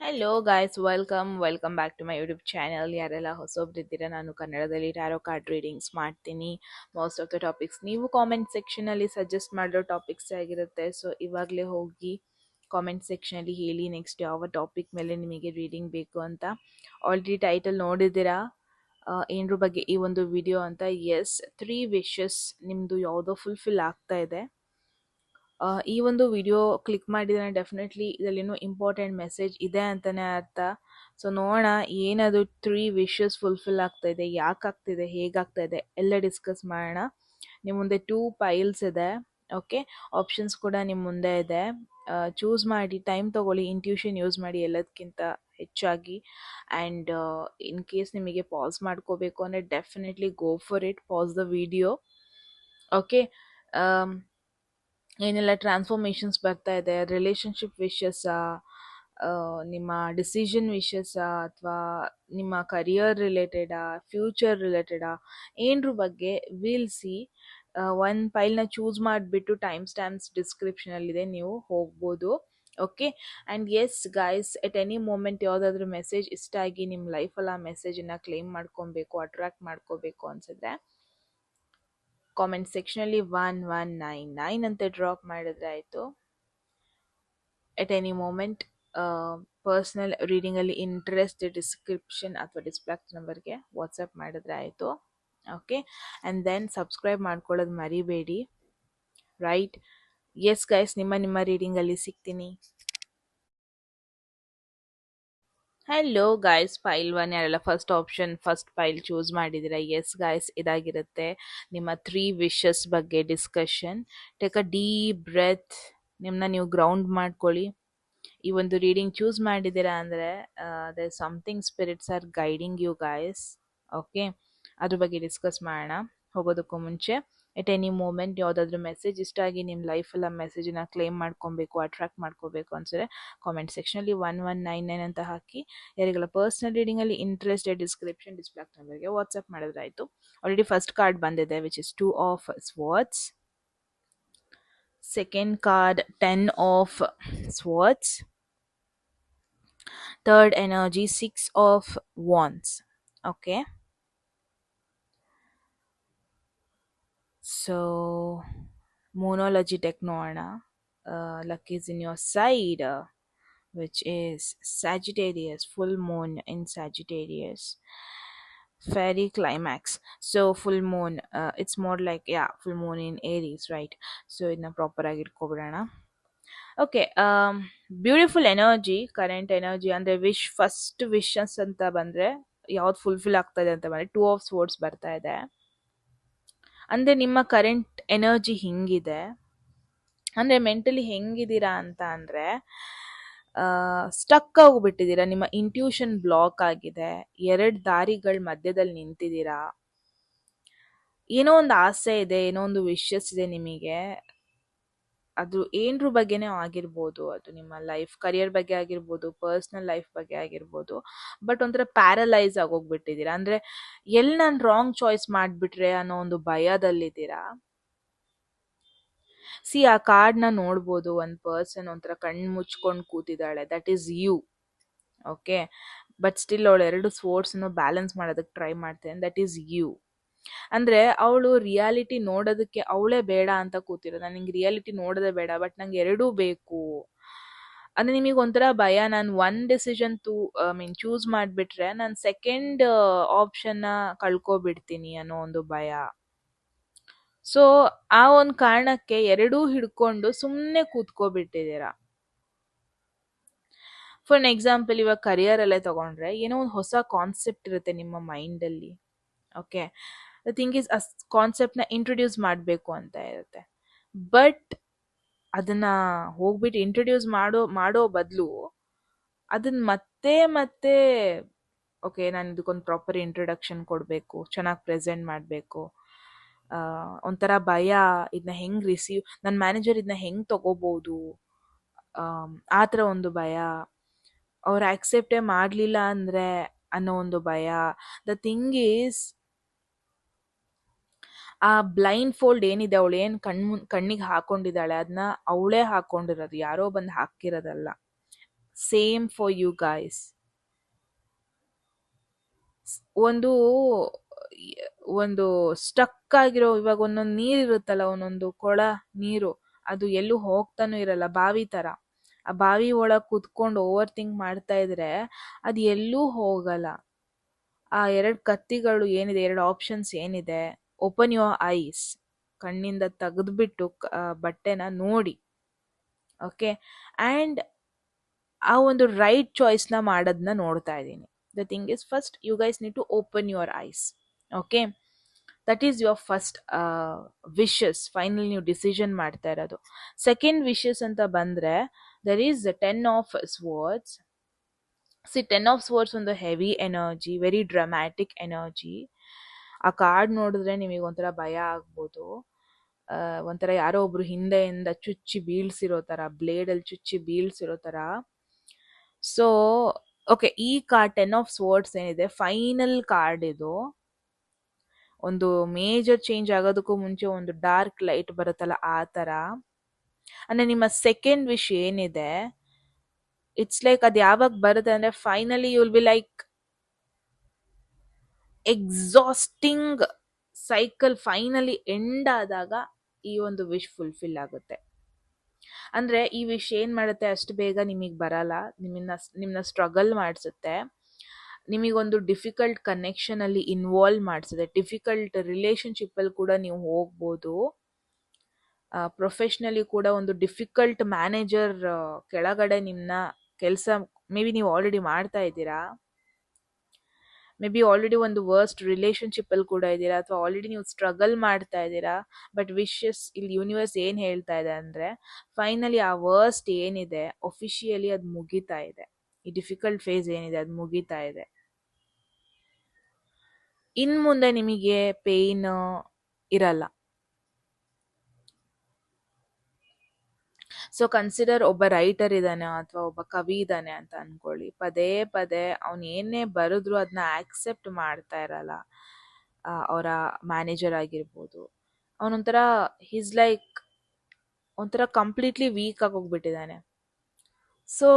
Hello guys, welcome back to my YouTube channel. ಯಾರೆಲ್ಲ ಹೊಸೊಬ್ರಿದ್ದೀರಾ, ನಾನು ಕನ್ನಡದಲ್ಲಿ ಟ್ಯಾರೋ ಕಾರ್ಡ್ ರೀಡಿಂಗ್ಸ್ ಮಾಡ್ತೀನಿ. ಮೋಸ್ಟ್ ಆಫ್ ದ ಟಾಪಿಕ್ಸ್ ನೀವು ಕಾಮೆಂಟ್ ಸೆಕ್ಷನಲ್ಲಿ ಸಜೆಸ್ಟ್ ಮಾಡಿರೋ ಟಾಪಿಕ್ಸ್ ಆಗಿರುತ್ತೆ. ಸೊ ಇವಾಗಲೇ ಹೋಗಿ ಕಾಮೆಂಟ್ ಸೆಕ್ಷನಲ್ಲಿ ಹೇಳಿ ನೆಕ್ಸ್ಟ್ ಯಾವ ಟಾಪಿಕ್ ಮೇಲೆ ನಿಮಗೆ ರೀಡಿಂಗ್ ಬೇಕು ಅಂತ. ಆಲ್ರೆಡಿ ಟೈಟಲ್ ನೋಡಿದ್ದೀರಾ ಏನರ ಬಗ್ಗೆ ಈ ಒಂದು ವಿಡಿಯೋ ಅಂತ. ಎಸ್, 3 ವಿಶಸ್ ನಿಮ್ಮದು ಯಾವುದೋ ಫುಲ್ಫಿಲ್ ಆಗ್ತಾ ಇದೆ. ಈ ಒಂದು ವಿಡಿಯೋ ಕ್ಲಿಕ್ ಮಾಡಿದ್ರೆ ಡೆಫಿನೆಟ್ಲಿ ಇದರಲ್ಲೇನೋ ಇಂಪಾರ್ಟೆಂಟ್ ಮೆಸೇಜ್ ಇದೆ ಅಂತಲೇ ಅರ್ಥ. ಸೊ ನೋಡೋಣ ಏನದು 3 ವಿಶಸ್ ಫುಲ್ಫಿಲ್ ಆಗ್ತಾ ಇದೆ, ಯಾಕೆ ಆಗ್ತಿದೆ, ಹೇಗಾಗ್ತಾ ಇದೆ ಎಲ್ಲ ಡಿಸ್ಕಸ್ ಮಾಡೋಣ. ನಿಮ್ಮ ಮುಂದೆ 2 ಪೈಲ್ಸ್ ಇದೆ. ಓಕೆ, ಆಪ್ಷನ್ಸ್ ಕೂಡ ನಿಮ್ಮ ಮುಂದೆ ಇದೆ. ಚೂಸ್ ಮಾಡಿ, ಟೈಮ್ ತೊಗೊಳ್ಳಿ, ಇಂಟ್ಯೂಷನ್ ಯೂಸ್ ಮಾಡಿ ಎಲ್ಲದಕ್ಕಿಂತ ಹೆಚ್ಚಾಗಿ. ಆ್ಯಂಡ್ ಇನ್ ಕೇಸ್ ನಿಮಗೆ ಪಾಸ್ ಮಾಡ್ಕೋಬೇಕು ಅಂದರೆ definitely go for it, pass the video. Okay, ಏನೆಲ್ಲ ಟ್ರಾನ್ಸ್ಫಾರ್ಮೇಷನ್ಸ್ ಬರ್ತಾ ಇದೆ, ರಿಲೇಷನ್ಶಿಪ್ ವಿಷಸ್ಸಾ, ನಿಮ್ಮ ಡಿಸಿಷನ್ ವಿಷಸ್ಸಾ, ಅಥವಾ ನಿಮ್ಮ ಕರಿಯರ್ ರಿಲೇಟೆಡಾ, ಫ್ಯೂಚರ್ ರಿಲೇಟೆಡಾ, ಏನರ ಬಗ್ಗೆ ವಿಲ್ ಸಿ. ಒಂದು ಫೈಲ್ನ ಚೂಸ್ ಮಾಡಿಬಿಟ್ಟು ಟೈಮ್ ಸ್ಟ್ಯಾಂಪ್ಸ್ ಡಿಸ್ಕ್ರಿಪ್ಷನಲ್ಲಿದೆ, ನೀವು ಹೋಗ್ಬೋದು. Okay, and yes guys, at any moment ಯಾವುದಾದ್ರೂ ಮೆಸೇಜ್ ಇಷ್ಟ ಆಗಿ ನಿಮ್ಮ ಲೈಫಲ್ಲಿ ಆ ಮೆಸೇಜನ್ನು ಕ್ಲೇಮ್ ಮಾಡ್ಕೊಬೇಕು, ಅಟ್ರಾಕ್ಟ್ ಮಾಡ್ಕೋಬೇಕು ಅನಿಸಿದ್ರೆ ಕಾಮೆಂಟ್ ಸೆಕ್ಷನಲ್ಲಿ 1199 ಅಂತ ಡ್ರಾಪ್ ಮಾಡಿದ್ರೆ ಆಯಿತು. ಎಟ್ ಎನಿ ಮೂಮೆಂಟ್ ಪರ್ಸ್ನಲ್ ರೀಡಿಂಗಲ್ಲಿ ಇಂಟ್ರೆಸ್ಟ್ ಡಿಸ್ಕ್ರಿಪ್ಷನ್ ಅಥವಾ ಡಿಸ್ಪ್ಲಾಕ್ಸ್ ನಂಬರ್ಗೆ ವಾಟ್ಸಪ್ ಮಾಡಿದ್ರೆ ಆಯಿತು. ಓಕೆ, ಆ್ಯಂಡ್ ದೆನ್ ಸಬ್ಸ್ಕ್ರೈಬ್ ಮಾಡ್ಕೊಳ್ಳೋದು ಮರಿಬೇಡಿ. ರೈಟ್, ಎಸ್ ಗೈಸ್, ನಿಮ್ಮ ರೀಡಿಂಗಲ್ಲಿ ಸಿಗ್ತೀನಿ. ಹಲೋ ಗೈಸ್, ಫೈಲ್ 1 ಯಾರೆಲ್ಲ ಫಸ್ಟ್ ಫೈಲ್ ಚೂಸ್ ಮಾಡಿದ್ದೀರಾ, ಎಸ್ ಗೈಸ್, ಇದಾಗಿರುತ್ತೆ ನಿಮ್ಮ 3 ವಿಶಸ್ ಬಗ್ಗೆ discussion. Take a deep breath, ನಿಮ್ಮನ್ನ ನೀವು ಗ್ರೌಂಡ್ ಮಾಡ್ಕೊಳ್ಳಿ. ಈ ಒಂದು ರೀಡಿಂಗ್ ಚೂಸ್ ಮಾಡಿದ್ದೀರಾ ಅಂದರೆ there something spirits are guiding you guys. Okay, ಅದ್ರ ಬಗ್ಗೆ ಡಿಸ್ಕಸ್ ಮಾಡೋಣ. ಹೋಗೋದಕ್ಕೂ ಮುಂಚೆ ಎಟ್ ಎನಿ ಮೂಮೆಂಟ್ ಯಾವುದಾದ್ರೂ ಮೆಸೇಜ್ ಇಷ್ಟ ಆಗಿ ನಿಮ್ಮ ಲೈಫಲ್ಲಿ ಆ ಮೆಸೇಜನ್ನ ಕ್ಲೇಮ್ ಮಾಡ್ಕೊಬೇಕು, ಅಟ್ರಾಕ್ಟ್ ಮಾಡ್ಕೋಬೇಕು ಅನ್ಸಿದ್ರೆ ಕಾಮೆಂಟ್ ಸೆಕ್ಷನಲ್ಲಿ 1199 ಅಂತ ಹಾಕಿ. ಯಾರಿಗೆಲ್ಲ ಪರ್ಸ್ನಲ್ ರೀಡಿಂಗಲ್ಲಿ ಇಂಟ್ರೆಸ್ಟ್ ಡಿಸ್ಕ್ರಿಪ್ಷನ್ ಡಿಸ್ಪ್ಲಾಕ್ ನಂಬರ್ಗೆ ವಾಟ್ಸಪ್ ಮಾಡಿದ್ರೆ ಆಯಿತು. ಆಲ್ರೆಡಿ ಫಸ್ಟ್ ಕಾರ್ಡ್ ಬಂದಿದೆ, which is 2 of swords. Second card 10 of swords. Third energy 6 of wands. Okay, so moonology deck ನೋಡೋಣ. Luck is in your side, which is Sagittarius, full moon in Sagittarius, fairy climax. So full moon, it's more like, yeah, full moon in Aries, right? So ಇದನ್ನ proper ಆಗಿ ಇಟ್ಕೊಬಿಡೋಣ. Okay, beautiful energy, current energy ಅಂದರೆ first wishes ಅಂತ ಬಂದರೆ ಯಾವ್ದು fulfil ಆಗ್ತದೆ ಅಂತ ಬಂದರೆ 2 ಆಫ್ ಸ್ವಾರ್ಡ್ಸ್ ಬರ್ತಾ ಇದೆ. ಅಂದರೆ ನಿಮ್ಮ ಕರೆಂಟ್ ಎನರ್ಜಿ ಹಿಂಗಿದೆ, ಅಂದರೆ ಮೆಂಟಲಿ ಹೆಂಗಿದ್ದೀರಾ ಅಂತ ಅಂದರೆ ಸ್ಟಕ್ ಆಗಿಬಿಟ್ಟಿದ್ದೀರಾ, ನಿಮ್ಮ ಇಂಟ್ಯೂಷನ್ ಬ್ಲಾಕ್ ಆಗಿದೆ, 2 ದಾರಿಗಳ ಮಧ್ಯದಲ್ಲಿ ನಿಂತಿದ್ದೀರಾ. ಏನೋ ಒಂದು ಆಸೆ ಇದೆ, ಏನೋ ಒಂದು ವಿಶಸ್ ಇದೆ ನಿಮಗೆ, ಅದು ಏನರ ಬಗ್ಗೆನೇ ಆಗಿರ್ಬೋದು, ಅದು ನಿಮ್ಮ ಲೈಫ್ ಕರಿಯರ್ ಬಗ್ಗೆ ಆಗಿರ್ಬೋದು, ಪರ್ಸ್ನಲ್ ಲೈಫ್ ಬಗ್ಗೆ ಆಗಿರ್ಬೋದು. ಬಟ್ ಒಂಥರ ಪ್ಯಾರಲೈಸ್ ಆಗೋಗ್ಬಿಟ್ಟಿದ್ದೀರಾ, ಅಂದರೆ ಎಲ್ಲಿ ನಾನು ರಾಂಗ್ ಚಾಯ್ಸ್ ಮಾಡಿಬಿಟ್ರೆ ಅನ್ನೋ ಒಂದು ಭಯದಲ್ಲಿದ್ದೀರಾ. ಆ ಕಾರ್ಡ್ನ ನೋಡ್ಬೋದು, ಒಂದು ಪರ್ಸನ್ ಒಂಥರ ಕಣ್ಣು ಮುಚ್ಕೊಂಡು ಕೂತಿದ್ದಾಳೆ, that is you. Okay, but still ಅವಳು 2 ಸ್ವೋರ್ಡ್ಸನ್ನು ಬ್ಯಾಲೆನ್ಸ್ ಮಾಡೋದಕ್ಕೆ ಟ್ರೈ ಮಾಡ್ತೇನೆ, ದಟ್ ಈಸ್ ಯು. ಅಂದರೆ ಅವಳು ರಿಯಾಲಿಟಿ ನೋಡೋದಕ್ಕೆ ಅವಳೇ ಬೇಡ ಅಂತ ಕೂತಿರೋದು, ನನಗೆ ರಿಯಾಲಿಟಿ ನೋಡೋದೇ ಬೇಡ, ಬಟ್ ನಂಗೆ 2 ಬೇಕು. ಅಂದರೆ ನಿಮಗೆ ಒಂಥರ ಭಯ, ನಾನು ಡಿಸಿಷನ್ ಚೂಸ್ ಮಾಡಿಬಿಟ್ರೆ ನಾನು ಸೆಕೆಂಡ್ ಆಪ್ಷನ್ನ ಕಳ್ಕೊಬಿಡ್ತೀನಿ ಅನ್ನೋ ಒಂದು ಭಯ. ಸೊ ಆ ಒಂದು ಕಾರಣಕ್ಕೆ 2 ಹಿಡ್ಕೊಂಡು ಸುಮ್ಮನೆ ಕೂತ್ಕೊಬಿಟ್ಟಿದ್ದೀರಾ. ಫಾರ್ ಎಕ್ಸಾಂಪಲ್, ಇವಾಗ ಕರಿಯರಲ್ಲೇ ತಗೊಂಡ್ರೆ ಏನೋ ಒಂದು ಹೊಸ ಕಾನ್ಸೆಪ್ಟ್ ಇರುತ್ತೆ ನಿಮ್ಮ ಮೈಂಡಲ್ಲಿ. ಓಕೆ, ದ ಥಿಂಗ್ ಈಸ್ ಆ ಕಾನ್ಸೆಪ್ಟ್ನ ಇಂಟ್ರೊಡ್ಯೂಸ್ ಮಾಡಬೇಕು ಅಂತ ಇರುತ್ತೆ, ಬಟ್ ಅದನ್ನು ಹೋಗ್ಬಿಟ್ಟು ಇಂಟ್ರೊಡ್ಯೂಸ್ ಮಾಡೋ ಬದಲು ಅದನ್ನು ಮತ್ತೆ ಓಕೆ, ನಾನು ಇದಕ್ಕೊಂದು ಪ್ರಾಪರ್ ಇಂಟ್ರೊಡಕ್ಷನ್ ಕೊಡಬೇಕು, ಚೆನ್ನಾಗಿ ಪ್ರೆಸೆಂಟ್ ಮಾಡಬೇಕು, ಒಂಥರ ಭಯ, ಇದನ್ನ ಹೆಂಗೆ ರಿಸೀವ್, ನನ್ನ ಮ್ಯಾನೇಜರ್ ಇದನ್ನ ಹೆಂಗೆ ತಗೋಬೋದು, ಆ ಥರ ಒಂದು ಭಯ, ಅವ್ರು ಆಕ್ಸೆಪ್ಟೇ ಮಾಡಲಿಲ್ಲ ಅಂದರೆ ಅನ್ನೋ ಒಂದು ಭಯ. ದ ಥಿಂಗ್ ಈಸ್, ಆ ಬ್ಲೈಂಡ್ ಫೋಲ್ಡ್ ಏನಿದೆ, ಅವಳು ಏನು ಕಣ್ಣಿಗೆ ಹಾಕೊಂಡಿದ್ದಾಳೆ ಅದನ್ನ ಅವಳೇ ಹಾಕೊಂಡಿರೋದು, ಯಾರೋ ಬಂದು ಹಾಕಿರೋದಲ್ಲ. Same for you guys. ಒಂದು ಒಂದು ಸ್ಟಕ್ ಆಗಿರೋ, ಇವಾಗ ಒಂದೊಂದು ನೀರ್ ಇರುತ್ತಲ್ಲ, ಒಂದೊಂದು ಕೊಳ ನೀರು, ಅದು ಎಲ್ಲೂ ಹೋಗ್ತಾನೂ ಇರಲ್ಲ, ಬಾವಿ ತರ. ಆ ಬಾವಿ ಒಳಗ್ ಕುತ್ಕೊಂಡು ಓವರ್ ಥಿಂಕ್ ಮಾಡ್ತಾ ಇದ್ರೆ ಅದು ಎಲ್ಲೂ ಹೋಗಲ್ಲ. ಆ ಎರಡು ಕತ್ತಿಗಳು ಏನಿದೆ, ಎರಡು ಆಪ್ಷನ್ಸ್ ಏನಿದೆ, ಓಪನ್ ಯುವರ್ ಐಸ್, ಕಣ್ಣಿಂದ ತೆಗೆದ್ಬಿಟ್ಟು ಬಟ್ಟೆನ ನೋಡಿ. ಓಕೆ, ಆ್ಯಂಡ್ ಆ ಒಂದು ರೈಟ್ ಚಾಯ್ಸ್ನ ಮಾಡೋದನ್ನ ನೋಡ್ತಾ ಇದ್ದೀನಿ. The thing is, first you guys need to open your eyes. Okay, that is your first wishes. Final ನೀವು ಡಿಸಿಷನ್ ಮಾಡ್ತಾ ಇರೋದು. ಸೆಕೆಂಡ್ ವಿಶಸ್ ಅಂತ ಬಂದರೆ, there is 10 of Swords. See 10 of Swords ಒಂದು heavy energy, very dramatic energy. ಆ card ನೋಡಿದ್ರೆ ನಿಮಗೆ ಒಂಥರ ಭಯ ಆಗ್ಬೋದು. ಒಂಥರ ಯಾರೋ ಒಬ್ರು ಹಿಂದೆಯಿಂದ ಚುಚ್ಚಿ ಬೀಳ್ಸಿರೋ ಥರ, ಬ್ಲೇಡಲ್ಲಿ ಚುಚ್ಚಿ ಬೀಳ್ಸಿರೋ ಥರ. ಸೊ ಓಕೆ, ಈ ಕಾರ್ಡ್ 10 of Swords ಏನಿದೆ, ಫೈನಲ್ ಕಾರ್ಡ್ ಇದು. ಒಂದು ಮೇಜರ್ ಚೇಂಜ್ ಆಗೋದಕ್ಕೂ ಮುಂಚೆ ಒಂದು ಡಾರ್ಕ್ ಲೈಟ್ ಬರುತ್ತಲ್ಲ, ಆ ಥರ. ಅಂದರೆ ನಿಮ್ಮ ಸೆಕೆಂಡ್ ವಿಶ್ ಏನಿದೆ, ಇಟ್ಸ್ ಲೈಕ್ ಅದು ಯಾವಾಗ ಬರುತ್ತೆ ಅಂದರೆ, finally you will be like exhausting cycle finally end ಆದಾಗ ಈ ಒಂದು ವಿಶ್ ಫುಲ್ಫಿಲ್ ಆಗುತ್ತೆ. ಅಂದರೆ ಈ ವಿಶ್ ಏನು ಮಾಡುತ್ತೆ, ಅಷ್ಟು ಬೇಗ ನಿಮಗೆ ಬರಲ್ಲ, ನಿಮ್ಮನ್ನ ಸ್ಟ್ರಗಲ್ ಮಾಡಿಸುತ್ತೆ, ನಿಮಗೊಂದು ಡಿಫಿಕಲ್ಟ್ ಕನೆಕ್ಷನಲ್ಲಿ ಇನ್ವಾಲ್ವ್ ಮಾಡಿಸುತ್ತೆ, ಡಿಫಿಕಲ್ಟ್ ರಿಲೇಷನ್ಶಿಪ್ಪಲ್ಲಿ ಕೂಡ ನೀವು ಹೋಗ್ಬೋದು. ಪ್ರೊಫೆಷ್ನಲಿ ಕೂಡ ಒಂದು ಡಿಫಿಕಲ್ಟ್ ಮ್ಯಾನೇಜರ್ ಕೆಳಗಡೆ ನಿಮ್ಮನ್ನ ಕೆಲಸ ಮೇ ಬಿ ನೀವು ಆಲ್ರೆಡಿ ಮಾಡ್ತಾ ಇದ್ದೀರಾ, ಮೇ ಬಿ ಆಲ್ರೆಡಿ ಒಂದು ವರ್ಸ್ಟ್ ರಿಲೇಷನ್ಶಿಪ್ಪಲ್ಲಿ ಕೂಡ ಇದ್ದೀರಾ, ಅಥವಾ ಆಲ್ರೆಡಿ ನೀವು ಸ್ಟ್ರಗಲ್ ಮಾಡ್ತಾ ಇದ್ದೀರಾ. ಬಟ್ ವಿಶಸ್ ಇಲ್ಲಿ ಯೂನಿವರ್ಸ್ ಏನು ಹೇಳ್ತಾ ಇದೆ ಅಂದರೆ, ಫೈನಲಿ ಆ ವರ್ಸ್ಟ್ ಏನಿದೆ ಒಫಿಷಿಯಲಿ ಅದು ಮುಗಿತಾ ಇದೆ. ಈ ಡಿಫಿಕಲ್ಟ್ ಫೇಸ್ ಏನಿದೆ ಅದು ಮುಗಿತಾ ಇದೆ. ಇನ್ನು ಮುಂದೆ ನಿಮಗೆ ಪೇಯ್ನ್ ಇರಲ್ಲ. ಸೊ ಕನ್ಸಿಡರ್, ಒಬ್ಬ ರೈಟರ್ ಇದ್ದಾನೆ ಅಥವಾ ಒಬ್ಬ ಕವಿ ಇದ್ದಾನೆ ಅಂತ ಅನ್ಕೊಳ್ಳಿ. ಪದೇ ಪದೇ ಅವನು ಏನೇ ಬರೆದ್ರು ಅದನ್ನ ಆಕ್ಸೆಪ್ಟ್ ಮಾಡ್ತಾ ಇರಲ್ಲ ಅವರ ಮ್ಯಾನೇಜರ್ ಆಗಿರ್ಬೋದು. ಅವನೊಂಥರ ಹಿಸ್ ಲೈಕ್ ಒಂಥರ ಕಂಪ್ಲೀಟ್ಲಿ ವೀಕ್ ಆಗಿ ಹೋಗ್ಬಿಟ್ಟಿದ್ದಾನೆ. ಸೊ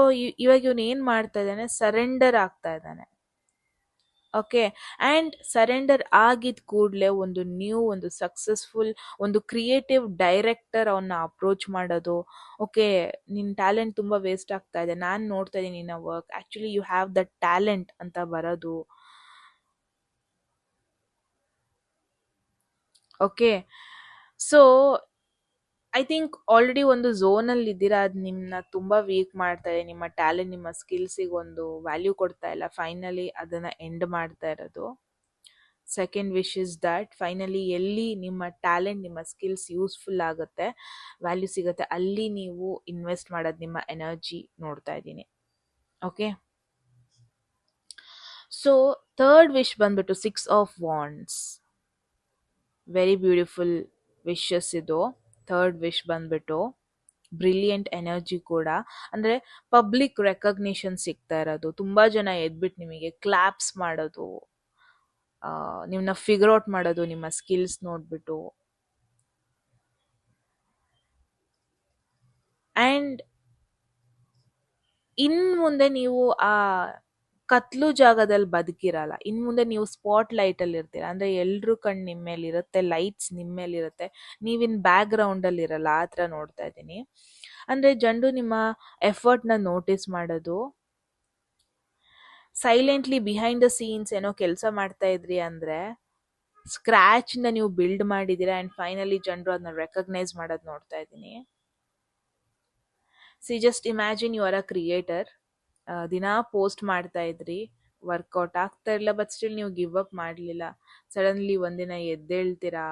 ಇವಾಗ ಇವನು ಏನು ಮಾಡ್ತಾ ಇದ್ದಾನೆ, ಸರೆಂಡರ್ ಆಗ್ತಾ ಇದ್ದಾನೆ. ಓಕೆ, ಆ್ಯಂಡ್ ಸರೆಂಡರ್ ಆಗಿದ್ದ ಕೂಡಲೇ ಒಂದು ಸಕ್ಸಸ್ಫುಲ್ ಒಂದು ಕ್ರಿಯೇಟಿವ್ ಡೈರೆಕ್ಟರ್ ಅವನ್ನ ಅಪ್ರೋಚ್ ಮಾಡೋದು. ಓಕೆ, ನಿನ್ನ ಟ್ಯಾಲೆಂಟ್ ತುಂಬ ವೇಸ್ಟ್ ಆಗ್ತಾ ಇದೆ, ನಾನು ನೋಡ್ತಾ ಇದ್ದೀನಿ ನಿನ್ನ work, actually you have the talent ಅಂತ ಬರೋದು. Okay, so I think already ಒಂದು ಝೋನಲ್ಲಿ ಇದ್ದೀರಾ, ಅದು ನಿಮ್ಮನ್ನ ತುಂಬ ವೀಕ್ ಮಾಡ್ತಾ ಇದೆ, ನಿಮ್ಮ ಟ್ಯಾಲೆಂಟ್ ನಿಮ್ಮ ಸ್ಕಿಲ್ಸಿಗೆ ಒಂದು ವ್ಯಾಲ್ಯೂ ಕೊಡ್ತಾ ಇಲ್ಲ. ಫೈನಲಿ ಅದನ್ನು ಎಂಡ್ ಮಾಡ್ತಾ ಇರೋದು. Second wish is that finally ಎಲ್ಲಿ ನಿಮ್ಮ ಟ್ಯಾಲೆಂಟ್ ನಿಮ್ಮ ಸ್ಕಿಲ್ಸ್ ಯೂಸ್ಫುಲ್ ಆಗುತ್ತೆ, ವ್ಯಾಲ್ಯೂ ಸಿಗುತ್ತೆ, ಅಲ್ಲಿ ನೀವು ಇನ್ವೆಸ್ಟ್ ಮಾಡೋದು ನಿಮ್ಮ ಎನರ್ಜಿ ನೋಡ್ತಾ ಇದ್ದೀನಿ. ಓಕೆ, ಸೊ ಥರ್ಡ್ ವಿಶ್ ಬಂದ್ಬಿಟ್ಟು 6 of Wands. Very beautiful wishes ಇದು. ಥರ್ಡ್ ವಿಶ್ ಬಂದ್ಬಿಟ್ಟು ಬ್ರಿಲಿಯಂಟ್ ಎನರ್ಜಿ ಕೂಡ. ಅಂದರೆ ಪಬ್ಲಿಕ್ ರೆಕಗ್ನಿಷನ್ ಸಿಗ್ತಾ ಇರೋದು, ತುಂಬ ಜನ ಎದ್ಬಿಟ್ಟು ನಿಮಗೆ ಕ್ಲಾಪ್ಸ್ ಮಾಡೋದು, ನಿಮ್ಮನ್ನ ಫಿಗರ್ ಔಟ್ ಮಾಡೋದು ನಿಮ್ಮ ಸ್ಕಿಲ್ಸ್ ನೋಡ್ಬಿಟ್ಟು. ಆ್ಯಂಡ್ ಇನ್ನು ಮುಂದೆ ನೀವು ಆ ಕತ್ಲು ಜಾಗದಲ್ಲಿ ಬದುಕಿರಲ್ಲ, ಇನ್ನು ಮುಂದೆ ನೀವು ಸ್ಪಾಟ್ ಲೈಟಲ್ಲಿ ಇರ್ತೀರ. ಅಂದರೆ ಎಲ್ಲರೂ ಕಣ್ಣು ನಿಮ್ಮ ಮೇಲೆ ಇರುತ್ತೆ, ಲೈಟ್ಸ್ ನಿಮ್ಮ ಮೇಲೆ ಇರುತ್ತೆ, ನೀವಿನ್ ಬ್ಯಾಕ್ ಗ್ರೌಂಡಲ್ಲಿ ಇರಲ್ಲ. ಆ ಥರ ನೋಡ್ತಾ ಇದ್ದೀನಿ. ಅಂದರೆ ಜನರು ನಿಮ್ಮ ಎಫರ್ಟ್ನ ನೋಟಿಸ್ ಮಾಡೋದು, ಸೈಲೆಂಟ್ಲಿ ಬಿಹೈಂಡ್ ದ ಸೀನ್ಸ್ ಏನೋ ಕೆಲಸ ಮಾಡ್ತಾ ಇದ್ರಿ ಅಂದರೆ ಸ್ಕ್ರ್ಯಾಚಿಂದ ನೀವು ಬಿಲ್ಡ್ ಮಾಡಿದ್ದೀರಾ, ಆ್ಯಂಡ್ ಫೈನಲಿ ಜನರು ಅದನ್ನ ರೆಕಗ್ನೈಸ್ ಮಾಡೋದು ನೋಡ್ತಾ ಇದ್ದೀನಿ. See just imagine you are a creator, ದಿನ ಪೋಸ್ಟ್ ಮಾಡ್ತಾ ಇದ್ರಿ, ವರ್ಕೌಟ್ ಆಗ್ತಾ ಇಲ್ಲ, ಬಟ್ ಸ್ಟಿಲ್ ನೀವು ಗಿವ್ ಅಪ್ ಮಾಡಲಿಲ್ಲ. ಸಡನ್ಲಿ ಒಂದಿನ ಎದ್ದೇಳ್ತೀರಾ,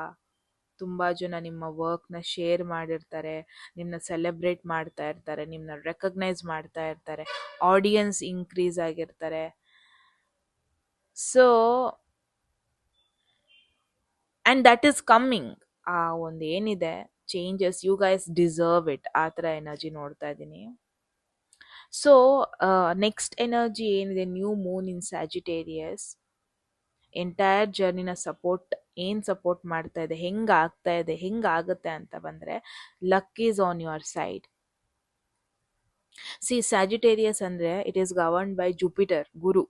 ತುಂಬ ಜನ ನಿಮ್ಮ ವರ್ಕ್ನ ಶೇರ್ ಮಾಡಿರ್ತಾರೆ, ನಿಮ್ಮನ್ನ ಸೆಲೆಬ್ರೇಟ್ ಮಾಡ್ತಾ ಇರ್ತಾರೆ, ನಿಮ್ಮನ್ನ ರೆಕಗ್ನೈಸ್ ಮಾಡ್ತಾ ಇರ್ತಾರೆ, ಆಡಿಯನ್ಸ್ ಇನ್ಕ್ರೀಸ್ ಆಗಿರ್ತಾರೆ. So and that is coming. ಆ ಒಂದು ಏನಿದೆ changes, you guys deserve it. ಆ ಥರ ಎನರ್ಜಿ ನೋಡ್ತಾ ಇದ್ದೀನಿ. ಸೊ ನೆಕ್ಸ್ಟ್ ಎನರ್ಜಿ ಏನಿದೆ, new moon in Sagittarius. Entire ಜರ್ನಿನ ಏನು ಸಪೋರ್ಟ್ ಮಾಡ್ತಾ ಇದೆ, ಹೆಂಗಾಗ್ತಾ ಇದೆ, ಹೆಂಗಾಗುತ್ತೆ ಅಂತ ಬಂದರೆ, luck is on your side. See Sagittarius ಅಂದ್ರೆ it is governed by Jupiter, ಗುರು,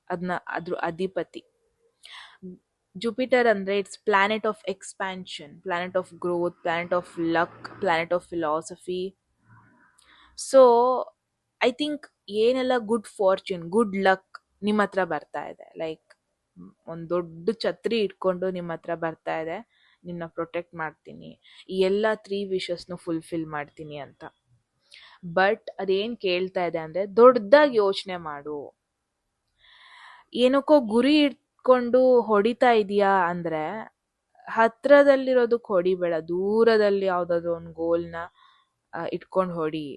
ಅದ್ರ ಅಧಿಪತಿ. ಜುಪಿಟರ್ ಅಂದ್ರೆ it's planet of expansion, planet of growth, planet of luck, planet of philosophy. So I think ಏನೆಲ್ಲ ಗುಡ್ ಫಾರ್ಚೂನ್, ಗುಡ್ ಲಕ್ ನಿಮ್ಮ ಹತ್ರ ಬರ್ತಾ ಇದೆ, ಲೈಕ್ ಒಂದು ದೊಡ್ಡ ಛತ್ರಿ ಇಟ್ಕೊಂಡು ನಿಮ್ಮ ಹತ್ರ ಬರ್ತಾ ಇದೆ, ನಿನ್ನ ಪ್ರೊಟೆಕ್ಟ್ ಮಾಡ್ತೀನಿ, ಈ ಎಲ್ಲ 3 ವಿಶಸ್ನು ಫುಲ್ಫಿಲ್ ಮಾಡ್ತೀನಿ ಅಂತ. ಬಟ್ ಅದೇನ್ ಕೇಳ್ತಾ ಇದೆ ಅಂದ್ರೆ ದೊಡ್ಡದಾಗಿ ಯೋಚನೆ ಮಾಡು. ಏನಕ್ಕೋ ಗುರಿ ಇಟ್ಕೊಂಡು ಹೊಡಿತಾ ಇದೀಯಾ ಅಂದ್ರೆ ಹತ್ರದಲ್ಲಿರೋದಕ್ಕೆ ಹೊಡಿಬೇಡ, ದೂರದಲ್ಲಿ ಯಾವ್ದಾದ್ರು ಒಂದು ಗೋಲ್ನ ಇಟ್ಕೊಂಡು ಹೊಡಿ.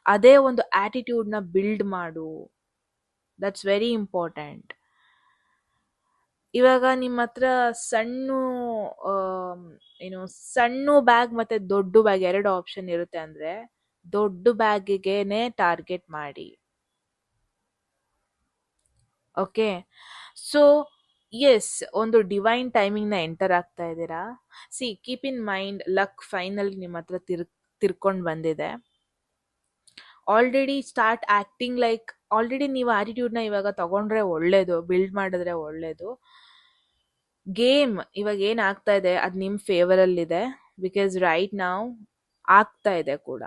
ಅದೇ ಒಂದು ಆಟಿಟ್ಯೂಡ್ನ ಬಿಲ್ಡ್ ಮಾಡು. That's very important. ಇವಾಗ ನಿಮ್ಮ ಹತ್ರ ಸಣ್ಣ ಏನು ಸಣ್ಣ ಬ್ಯಾಗ್ ಮತ್ತೆ ದೊಡ್ಡ ಬ್ಯಾಗ್ 2 ಆಪ್ಷನ್ ಇರುತ್ತೆ ಅಂದ್ರೆ ದೊಡ್ಡ ಬ್ಯಾಗಿಗೆನೆ ಟಾರ್ಗೆಟ್ ಮಾಡಿ. ಓಕೆ, ಸೊ ಎಸ್, ಒಂದು ಡಿವೈನ್ ಟೈಮಿಂಗ್ನ ಎಂಟರ್ ಆಗ್ತಾ ಇದ್ದೀರಾ. C keep in mind, luck final ನಿಮ್ಮ ಹತ್ರ ತಿರ್ಕೊಂಡು ಬಂದಿದೆ. Already start acting like, already ನೀವು ಆಟಿಟ್ಯೂಡ್ನ ಇವಾಗ ತಗೊಂಡ್ರೆ ಒಳ್ಳೇದು, ಬಿಲ್ಡ್ ಮಾಡಿದ್ರೆ ಒಳ್ಳೇದು. ಗೇಮ್ ಇವಾಗ ಏನ್ ಆಗ್ತಾ ಇದೆ ಅದು ನಿಮ್ ಫೇವರಲ್ಲಿದೆ, ಬಿಕಾಸ್ ರೈಟ್ ನಾವು ಆಗ್ತಾ ಇದೆ ಕೂಡ.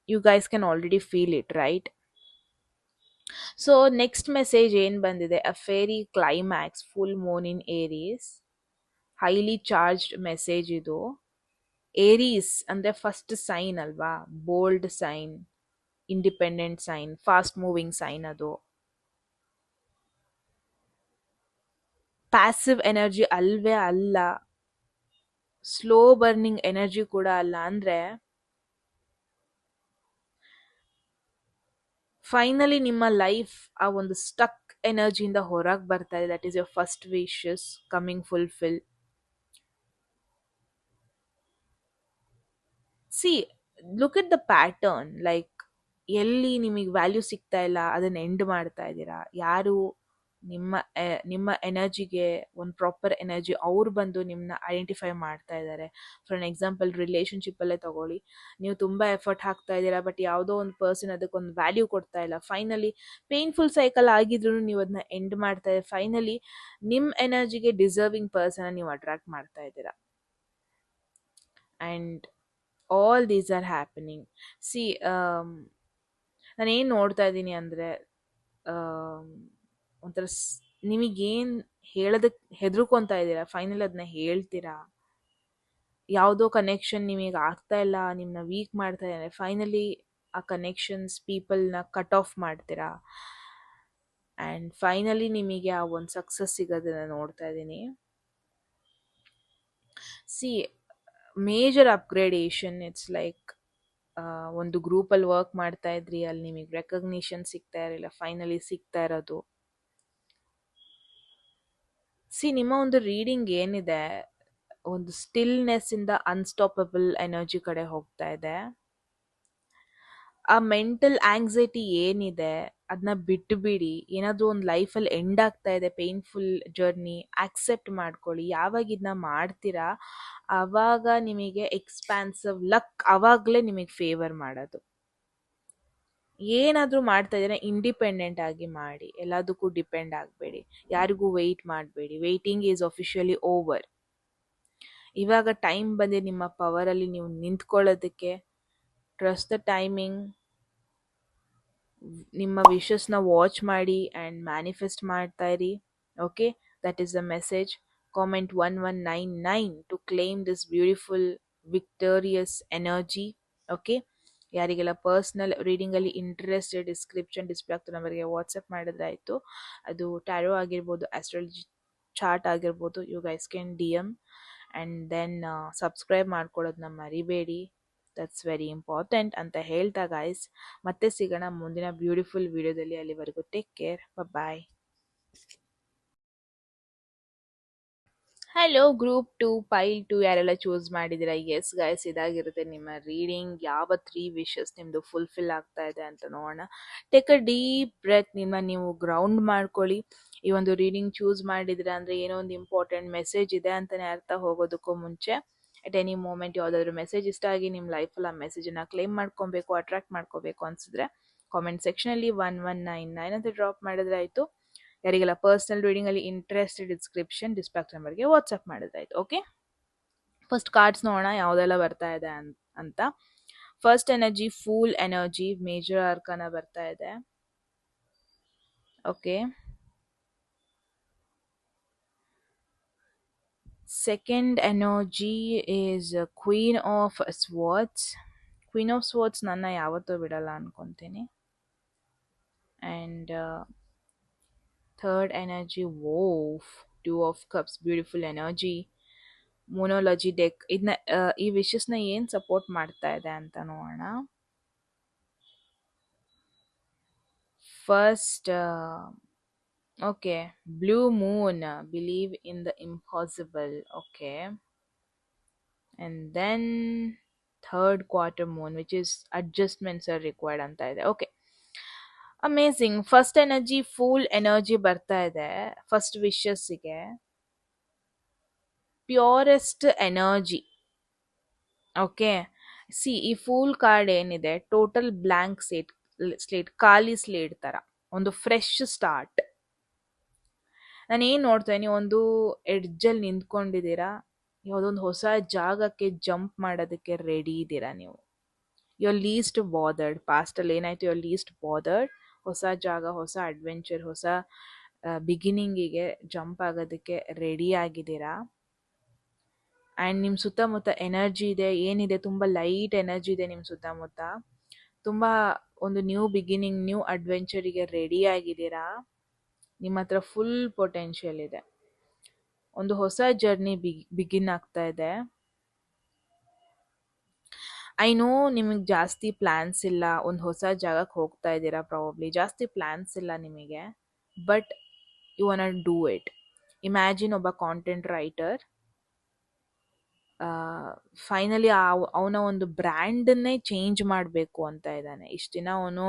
You guys can already feel it, right? So next message ಏನ್ ಬಂದಿದೆ, a fairy climax, full moon in Aries, highly charged message ಇದು. ಏರೀಸ್ ಅಂದ್ರೆ ಫಸ್ಟ್ ಸೈನ್ ಅಲ್ವಾ, bold sign, independent sign, fast moving sign. ಅದು ಪ್ಯಾಸಿವ್ ಎನರ್ಜಿ ಅಲ್ವೇ ಅಲ್ಲ, slow burning energy ಕೂಡ ಅಲ್ಲ. ಅಂದ್ರೆ ಫೈನಲಿ ನಿಮ್ಮ ಲೈಫ್ ಆ ಒಂದು ಸ್ಟಕ್ ಎನರ್ಜಿಯಿಂದ ಹೊರಗೆ ಬರ್ತಾ ಇದೆ. That is your first wishes coming fulfil. C look at the pattern, like ಎಲ್ಲಿ ನಿಮಗೆ ವ್ಯಾಲ್ಯೂ ಸಿಗ್ತಾ ಇಲ್ಲ ಅದನ್ನ ಎಂಡ್ ಮಾಡ್ತಾ ಇದ್ದೀರಾ. ಯಾರು ನಿಮ್ಮ ಎನರ್ಜಿಗೆ ಒಂದು ಪ್ರಾಪರ್ ಎನರ್ಜಿ ಅವ್ರು ಬಂದು ನಿಮ್ಮನ್ನ ಐಡೆಂಟಿಫೈ ಮಾಡ್ತಾ ಇದ್ದಾರೆ. ಫಾರ್ ಅನ್ ಎಕ್ಸಾಂಪಲ್ ರಿಲೇಶನ್ಶಿಪ್ ಅಲ್ಲೇ ತಗೊಳ್ಳಿ, ನೀವು ತುಂಬಾ ಎಫರ್ಟ್ ಹಾಕ್ತಾ ಇದ್ದೀರಾ, ಬಟ್ ಯಾವುದೋ ಒಂದು ಪರ್ಸನ್ ಅದಕ್ಕೊಂದು ವ್ಯಾಲ್ಯೂ ಕೊಡ್ತಾ ಇಲ್ಲ. ಫೈನಲಿ ಪೇನ್ಫುಲ್ ಸೈಕಲ್ ಆಗಿದ್ರು ನೀವು ಅದನ್ನ ಎಂಡ್ ಮಾಡ್ತಾ ಇದ್ದೀರಾ. ಫೈನಲಿ ನಿಮ್ಮ ಎನರ್ಜಿಗೆ ಡಿಸರ್ವಿಂಗ್ ಪರ್ಸನ್ ನೀವು ಅಟ್ರಾಕ್ಟ್ ಮಾಡ್ತಾ ಇದ್ದೀರಾ. And all these are happening. C ನಾನೇನು ನೋಡ್ತಾ ಇದ್ದೀನಿ ಅಂದರೆ, ಒಂಥರ ನಿಮಗೇನು ಹೇಳೋದಕ್ಕೆ ಹೆದರ್ಕೊಂತ ಇದ್ದೀರಾ, ಫೈನಲ್ ಅದನ್ನ ಹೇಳ್ತೀರಾ. ಯಾವುದೋ ಕನೆಕ್ಷನ್ ನಿಮಗೆ ಆಗ್ತಾ ಇಲ್ಲ, ನಿಮ್ಮನ್ನ ವೀಕ್ ಮಾಡ್ತಾ ಇದ್ದಾರೆ, ಫೈನಲಿ ಆ ಕನೆಕ್ಷನ್ಸ್ ಪೀಪಲ್ನ ಕಟ್ ಆಫ್ ಮಾಡ್ತೀರಾ. ಆ್ಯಂಡ್ ಫೈನಲಿ ನಿಮಗೆ ಆ ಒಂದು ಸಕ್ಸಸ್ ಸಿಗೋದನ್ನ ನೋಡ್ತಾ ಇದ್ದೀನಿ. C major upgradation, it's like ಒಂದು ಗ್ರೂಪಲ್ಲಿ ವರ್ಕ್ ಮಾಡ್ತಾ ಇದ್ರಿ, ಅಲ್ಲಿ ನಿಮಗೆ ರೆಕಗ್ನಿಷನ್ ಸಿಗ್ತಾ ಇರಲಿಲ್ಲ, ಫೈನಲಿ ಸಿಗ್ತಾ ಇರೋದು. ಸಿ ನಿಮ್ಮ ಒಂದು ರೀಡಿಂಗ್ ಏನಿದೆ, ಒಂದು ಸ್ಟಿಲ್ನೆಸ್ ಇಂದ ಅನ್ಸ್ಟಾಪಬಲ್ ಎನರ್ಜಿ ಕಡೆ ಹೋಗ್ತಾ ಇದೆ. ಆ ಮೆಂಟಲ್ ಆಂಗ್ಸೈಟಿ ಏನಿದೆ ಅದನ್ನ ಬಿಟ್ಟು ಬಿಡಿ. ಏನಾದರೂ ಒಂದು ಲೈಫಲ್ಲಿ ಎಂಡ್ ಆಗ್ತಾ ಇದೆ, ಪೇನ್ಫುಲ್ ಜರ್ನಿ, ಆಕ್ಸೆಪ್ಟ್ ಮಾಡ್ಕೊಳ್ಳಿ. ಯಾವಾಗ ಇದನ್ನ ಮಾಡ್ತೀರಾ ಆವಾಗ ನಿಮಗೆ ಎಕ್ಸ್ಪ್ಯಾನ್ಸಿವ್ ಲಕ್ ಆವಾಗಲೇ ನಿಮಗೆ ಫೇವರ್ ಮಾಡೋದು. ಏನಾದರೂ ಮಾಡ್ತಾ ಇದ್ದೀರಾ ಇಂಡಿಪೆಂಡೆಂಟ್ ಆಗಿ ಮಾಡಿ, ಎಲ್ಲದಕ್ಕೂ ಡಿಪೆಂಡ್ ಆಗಬೇಡಿ, ಯಾರಿಗೂ ವೆಯ್ಟ್ ಮಾಡಬೇಡಿ. Waiting is officially over. ಇವಾಗ ಟೈಮ್ ಬಂದಿದೆ ನಿಮ್ಮ ಪವರಲ್ಲಿ ನೀವು ನಿಂತ್ಕೊಳ್ಳೋದಕ್ಕೆ. Trust the timing. ನಿಮ್ಮ ವಿಶಸ್ನ ವಾಚ್ ಮಾಡಿ ಆ್ಯಂಡ್ ಮ್ಯಾನಿಫೆಸ್ಟ್ ಮಾಡ್ತಾ ಇರಿ. Okay, that is the message. Comment 1199 to claim this beautiful victorious energy. Okay, ಯಾರಿಗೆಲ್ಲ ಪರ್ಸ್ನಲ್ ರೀಡಿಂಗಲ್ಲಿ ಇಂಟ್ರೆಸ್ಟೆಡ್, ಡಿಸ್ಪ್ಲೇ ಆಗ್ತದೆ ನಂಬರ್ಗೆ ವಾಟ್ಸಪ್ ಮಾಡಿದ್ರೆ ಆಯಿತು. ಅದು ಟ್ಯಾರೋ ಆಗಿರ್ಬೋದು, ಆಸ್ಟ್ರಾಲಜಿ ಚಾರ್ಟ್ ಆಗಿರ್ಬೋದು, you guys can DM. And then subscribe ಮಾಡ್ಕೊಳ್ಳೋದನ್ನ ಮರಿಬೇಡಿ, ದಟ್ಸ್ ವೆರಿ ಇಂಪಾರ್ಟೆಂಟ್ ಅಂತ ಹೇಳ್ತಾ ಗೈಸ್ ಮತ್ತೆ ಸಿಗೋಣ ಮುಂದಿನ ಬ್ಯೂಟಿಫುಲ್ ವಿಡಿಯೋದಲ್ಲಿ. ಅಲ್ಲಿವರೆಗೂ ಟೇಕ್ ಕೇರ್, ಬಾಯ್. ಹಲೋ ಗ್ರೂಪ್ 2 ಪೈಲ್ 2 ಯಾರೆಲ್ಲ ಚೂಸ್ ಮಾಡಿದ್ದೀರಾ? ಎಸ್ ಗೈಸ್, ಇದಾಗಿರುತ್ತೆ ನಿಮ್ಮ ರೀಡಿಂಗ್. ಯಾವ 3 ವಿಶಸ್ ನಿಮ್ಮದು ಫುಲ್ಫಿಲ್ ಆಗ್ತಾ ಇದೆ ಅಂತ ನೋಡೋಣ. ಟೇಕ್ ಅ ಡೀಪ್ ಬ್ರೆತ್, ನಿಮ್ಮ ನೀವು ಗ್ರೌಂಡ್ ಮಾಡ್ಕೊಳ್ಳಿ. ಈ ಒಂದು ರೀಡಿಂಗ್ ಚೂಸ್ ಮಾಡಿದ್ರೆ ಅಂದರೆ ಏನೋ ಒಂದು ಇಂಪಾರ್ಟೆಂಟ್ ಮೆಸೇಜ್ ಇದೆ ಅಂತಲೇ ಅರ್ಥ. ಹೋಗೋದಕ್ಕೂ ಮುಂಚೆ ಅಟ್ ಎನಿ ಮೂಮೆಂಟ್ ಯಾವುದಾದ್ರೂ ಮೆಸೇಜ್ ಇಷ್ಟ ಆಗಿ ನಿಮ್ಮ ಲೈಫಲ್ಲಿ ಆ ಮೆಸೇಜನ್ನು ಕ್ಲೇಮ್ ಮಾಡ್ಕೊಬೇಕು, ಅಟ್ರಾಕ್ಟ್ ಮಾಡ್ಕೋಬೇಕು ಅನಿಸಿದ್ರೆ ಕಾಮೆಂಟ್ ಸೆಕ್ಷನಲ್ಲಿ 1199 ಅಂತ ಡ್ರಾಪ್ ಮಾಡಿದ್ರೆ ಆಯಿತು. ಯಾರಿಗೆಲ್ಲ ಪರ್ಸನಲ್ ರೀಡಿಂಗಲ್ಲಿ ಇಂಟ್ರೆಸ್ಟ್ ಡಿಸ್ಕ್ರಿಪ್ಷನ್ ಡಿಸ್ಪ್ಯಾಚ್ ನಂಬರ್ಗೆ ವಾಟ್ಸಪ್ ಮಾಡಿದ್ರಾಯ್ತು. ಓಕೆ, ಫಸ್ಟ್ ಕಾರ್ಡ್ಸ್ ನೋಡೋಣ ಯಾವುದೆಲ್ಲ ಬರ್ತಾ ಇದೆ ಅಂತ. First energy fool energy, major arcana ಬರ್ತಾ ಇದೆ. Okay, second energy is queen of swords. Queen of swords ನನ್ನ ಯಾವತ್ತೂ ಬಿಡಲ್ಲ ಅನ್ಕೊಂತೀನಿ. ಆ್ಯಂಡ್ ಥರ್ಡ್ ಎನರ್ಜಿ ವೋಫ್, two of cups, beautiful energy. Moonology deck ಇದನ್ನ ಈ ವಿಶಸ್ನ ಏನು ಸಪೋರ್ಟ್ ಮಾಡ್ತಾ ಇದೆ ಅಂತ ನೋಡೋಣ. First okay, blue moon, believe in the impossible. Okay, and then third quarter moon which is adjustments are required ಅಂತ ಇದೆ. ಓಕೆ, amazing. First energy full energy ಬರ್ತಾ ಇದೆ ಫಸ್ಟ್ ವಿಶಸ್ಸಿಗೆ. Purest energy. ಓಕೆ, ಸಿ ಈ ಫೂಲ್ ಕಾರ್ಡ್ ಏನಿದೆ total blank slate, ಖಾಲಿ slate ತರ, ಒಂದು ಫ್ರೆಶ್ ಸ್ಟಾರ್ಟ್. ನಾನು ಏನು ನೋಡ್ತಾ ಇದೀನಿ, ಒಂದು ಎಡ್ಜಲ್ಲಿ ನಿಂತ್ಕೊಂಡಿದ್ದೀರಾ, ಯಾವುದೊಂದು ಹೊಸ ಜಾಗಕ್ಕೆ ಜಂಪ್ ಮಾಡೋದಕ್ಕೆ ರೆಡಿ ಇದ್ದೀರಾ ನೀವು. You are least bothered. ಪಾಸ್ಟಲ್ಲಿ ಏನಾಯ್ತು, ಯು ಆರ್ ಲೀಸ್ಟ್ ಬಾದರ್ಡ್. ಹೊಸ ಜಾಗ, ಹೊಸ ಅಡ್ವೆಂಚರ್, ಹೊಸ ಬಿಗಿನಿಂಗಿಗೆ ಜಂಪ್ ಆಗೋದಕ್ಕೆ ರೆಡಿ ಆಗಿದ್ದೀರಾ. ಆ್ಯಂಡ್ ನಿಮ್ಮ ಸುತ್ತಮುತ್ತ ಎನರ್ಜಿ ಇದೆ, ಏನಿದೆ, ತುಂಬ ಲೈಟ್ ಎನರ್ಜಿ ಇದೆ ನಿಮ್ಮ ಸುತ್ತಮುತ್ತ. ತುಂಬ ಒಂದು ನ್ಯೂ ಬಿಗಿನಿಂಗ್, ನ್ಯೂ ಅಡ್ವೆಂಚರಿಗೆ ರೆಡಿ ಆಗಿದ್ದೀರಾ. ನಿಮ್ಮ ಹತ್ರ ಫುಲ್ ಪೊಟೆನ್ಷಿಯಲ್ ಇದೆ. ಒಂದು ಹೊಸ ಜರ್ನಿ ಬಿಗಿನ್ ಆಗ್ತಾ ಇದೆ. ಐ ನೋ ನಿಮಗೆ ಜಾಸ್ತಿ ಪ್ಲ್ಯಾನ್ಸ್ ಇಲ್ಲ, ಒಂದು ಹೊಸ ಜಾಗಕ್ಕೆ ಹೋಗ್ತಾ ಇದ್ದೀರಾ, ಪ್ರಾಬಬ್ಲಿ ಜಾಸ್ತಿ ಪ್ಲ್ಯಾನ್ಸ್ ಇಲ್ಲ ನಿಮಗೆ, but you want to do it. Imagine ಒಬ್ಬ ಕಾಂಟೆಂಟ್ ರೈಟರ್ ಫೈನಲಿ ಅವನ ಒಂದು ಬ್ರ್ಯಾಂಡನ್ನೇ ಚೇಂಜ್ ಮಾಡಬೇಕು ಅಂತ ಇದ್ದಾನೆ. ಇಷ್ಟು ದಿನ ಅವನು